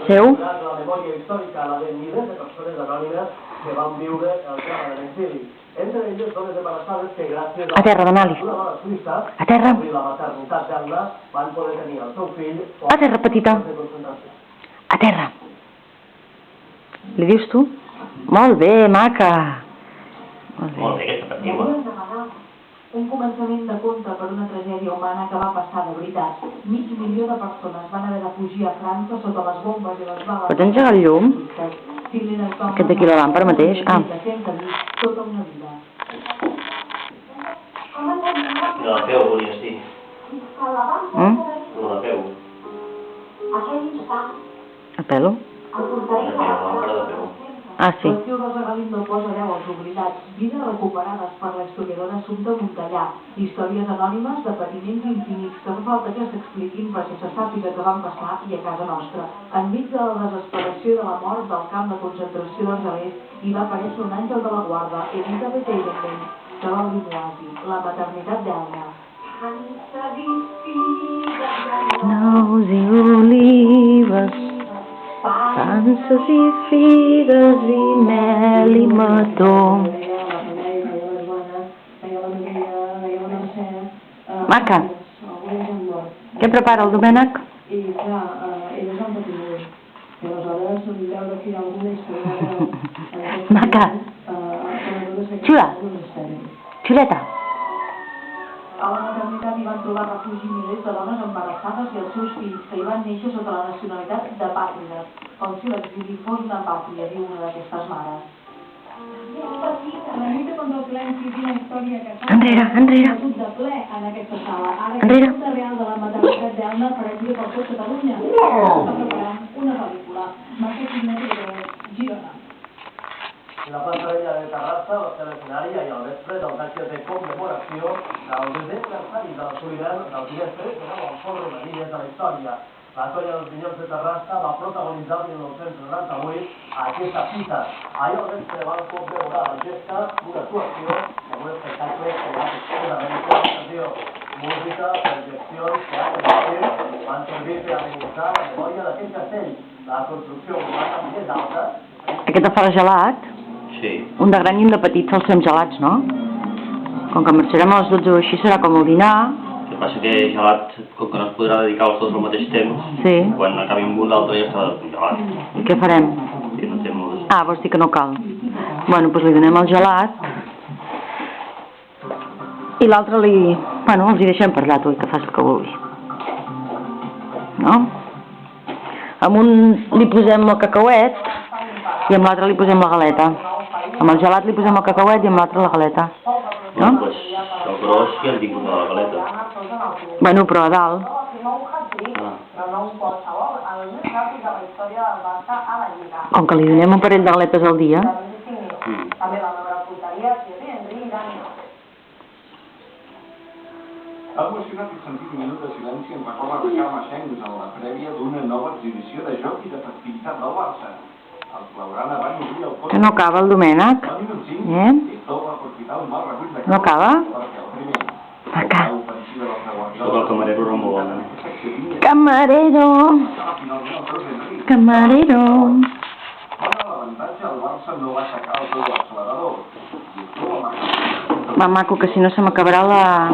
Seu? La memòria històrica, la de milers de persones anònimes que van viure el drama de l'exili. Entre elles, dones embarassades que gràcies a terra, Manoli. una dona suïssa, a terra, la maternitat d'Elna, van poder tenir el seu fill a terra, petita, a terra. Li dius tu? Molt bé, maca. Molt bé, aquesta perdiua. Un començament de conte per una tragèdia humana que va passar de veritat. 500.000 de persones van haver de fugir a França sota les bombes i les bales. Pots engegar el llum? Aquest d'aquí la làmpara mateix? Ah. Tota una vida. No la peu, volies dir. No la peu. A pelo? La làmpara de peu. Ah, sí. L'estiu dels regalins del posa veu als oblidats, vides recuperades per la historiadora Assumpta Montellà, històries anònimes de patiments infinits que fa falta que s'expliquin perquè se sàpiga que van passar i a casa nostra. Enmig de la desesperació i de la mort del camp de concentració d'Argelers hi va aparèixer un àngel de la guarda, Elisabeth Eidenben, que va obrir l'oasi, la maternitat d'Elna. Nous i olives, panses i figues i mel i mató. Maca, què prepara el Domènec? Maca, xula, xuleta. A la maternitat hi van trobar refugi milers de dones embarassades i els seus fills que hi van néixer sota la nacionalitat de pàtrides, com si l'exili fos una pàtria, diu una d'aquestes mares. La lluita contra el silenci i la història que enrere, enrere. de ple en aquesta sala. Ara Enrere. que el real de la maternitat d'Elna farà gira per tot Catalunya. Està preparant una pel·lícula. Marca Quimètric de Girona. La plaça Vella de Terrassa va ser l'escenari ahir al vespre dels actes de commemoració del 10è aniversari de l'assoliment dels diners 3 de nou fons romanilles de la història. La colla dels Minyons de Terrassa va protagonitzar el 1998 aquesta cita. Ahir al vespre van commemorar la gesta d'una actuació amb un espectacle que va presentació, música, projeccions, teatre i circ van servir per amenaçar la memòria d'aquest castell. La construcció urbana més alta. Aquest de fora gelat? Sí. Un de gran i un de petit sols fem gelats, no? Com que marxarem a les 12 o així serà com el dinar. El que passa que gelat, com que no es podrà dedicar els dos al mateix temps, Sí. quan acabi amb un l'altre ja estarà gelat. I què farem? I no té molt... Ah, vols dir que no cal? Bueno, doncs li donem el gelat. I l'altre li... Bueno, els hi deixem per allà, tu, que faci el que vulgui. No? Amb un li posem el cacauet i amb l'altre li posem la galeta. Amb el gelat li posem el cacauet i amb l'altre la galeta. No? Doncs el gros ja el tinc de la galeta. Bueno, però a dalt. Com que li donem un parell de galetes al dia. Ha emocionat i sentit un minut de silenci en record de Carme Schengs en la prèvia d'una nova exhibició de joc i de festivitat del Barça. Els blaugrana van obrir el fons... Que no acaba el Domènec? No acaba? Acá. Sóc el camarero Ramon. Camarero. Camarero. Va, maco, que si no se m'acabarà la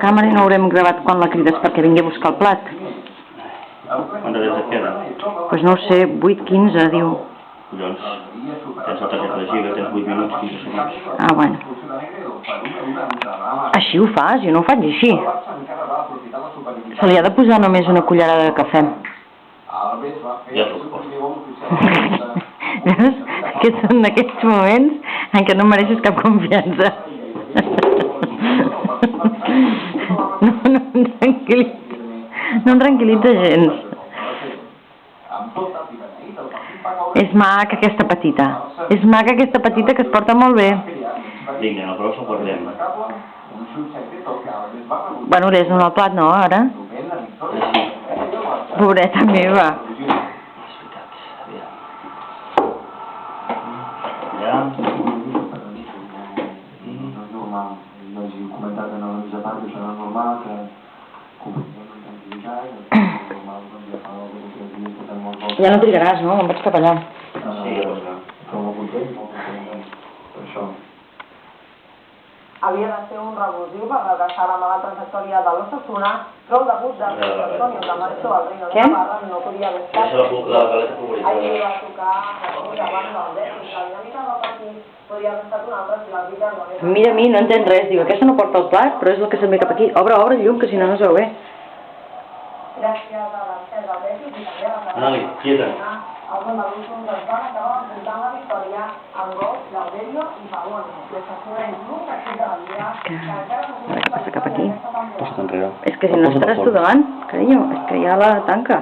càmera i no haurem gravat quan la crides perquè vingui a buscar el plat. Quanta temps et queda? Doncs no ho sé, 8-15, diu. Collons, tens la targeta de giga, tens 8 minuts, 15 segons. Ah, bueno. Així ho fas, jo no ho faig així. Se li ha de posar només una cullerada de cafè. Ja t'ho suposo. Aquests són aquests moments en què no mereixes cap confiança. No em tranquil·litza gens. És maca aquesta petita. És maca aquesta petita que es porta molt bé. Vinga, el gros ho guardem. Bueno, l'és en el plat, no, ara? Pobreta meva. Comentat en el més a part que serà normal que compartim amb tranquil·litat Ja no trigaràs, no? Me'n vaig cap allà. Sí, pues no. Per això. Havia de ser un revulsiu per redreçar la mala trajectòria de l'Osasuna, però el debut de Antonio Camacho al Reino de Navarra no podia haver estat. Això la galeta favorita. Ahir va tocar davant del Betis. La dinàmica del partit podria haver estat una altra si l'àrbitre no hagués... Mira a mi, no entenc res. Diu, aquesta no porta el plat, però és el que se'n ve cap aquí. Obre el llum, que si no no es veu bé. Gràcies a l'encès del Betis i també a la Anali, quieta. els andalusos es van acabar portant la victòria amb gols d'Alberio i Pavón. L'Osasuna és l'únic equip de la Lliga que encara no Ara que passa cap aquí. Posa't enrere. És que si no estaràs tu davant, carinyo, és que ja la tanca.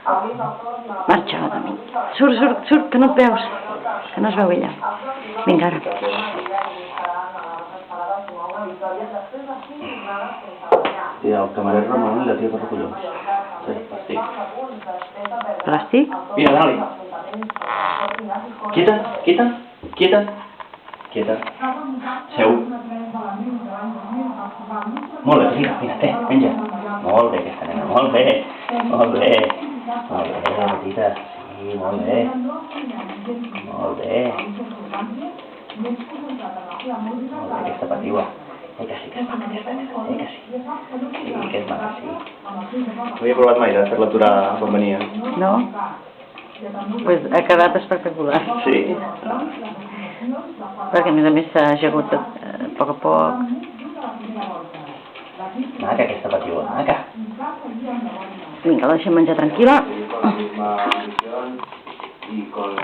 avui el torn a... Marxa, Dami. Surt, que no et veus. Que no es veu ella. Vinga, ara. I el camarer Ramon i la tia per collons. Sí, estic. Plàstic? Mira, Anali. Quieta, quieta, quieta. Quieta. Seu. Molt bé, mira, té, menja. Molt bé, aquesta nena, molt bé. Molt bé. Molt bé, petita. Sí, molt bé. Molt bé. Molt bé, aquesta patiua. Que sí, que és maca, aquesta nena, que sí. Sí, que és maca, sí. No havia provat mai de fer-la aturar quan venia. No? Pues ha quedat espectacular. Sí. Perquè a més s'ha ajagut a poc a poc. Maca, aquesta patiua, maca. Vinga, la deixem menjar tranquil·la. La misma misión y con